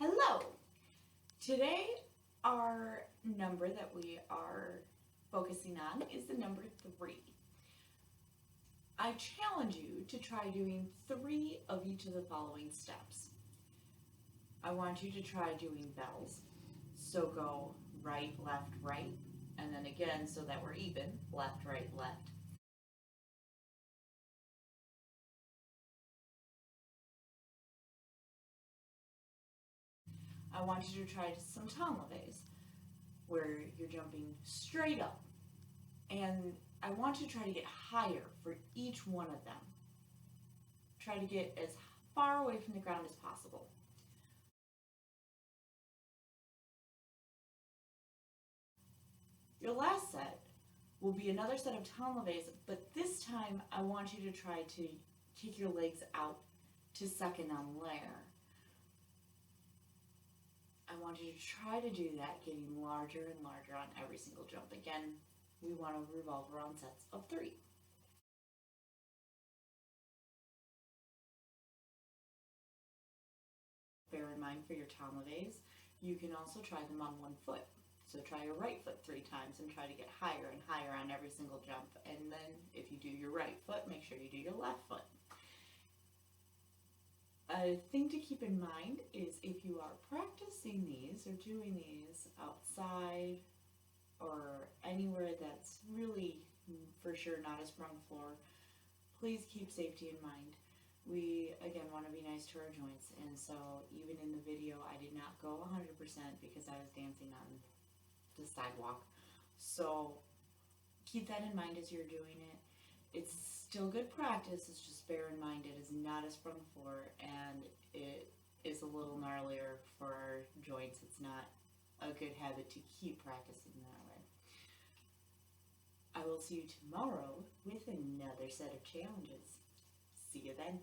Hello! Today our number that we are focusing on is the number 3. I challenge you to try doing 3 of each of the following steps. I want you to try doing bells. So go right, left, right, and then again so that we're even, left, right, left. I want you to try some ton levays where you're jumping straight up, and I want you to try to get higher for each one of them. Try to get as far away from the ground as possible. Your last set will be another set of ton levays, but this time I want you to try to kick your legs out to second on layer. I want you to try to do that, getting larger and larger on every single jump. Again, we want to revolve around sets of 3. Bear in mind for your ton levays, you can also try them on one foot. So try your right foot 3 times and try to get higher and higher on every single jump. And then if you do your right foot, make sure you do your left foot. A thing to keep in mind is if you are practicing these or doing these outside or anywhere that's really for sure not a sprung floor, please keep safety in mind. We, again, want to be nice to our joints, and so even in the video I did not go 100% because I was dancing on the sidewalk. So keep that in mind as you're doing it. It's still good practice, it's just bear in mind it is not a sprung floor and it is a little gnarlier for our joints. It's not a good habit to keep practicing that way. I will see you tomorrow with another set of challenges. See you then.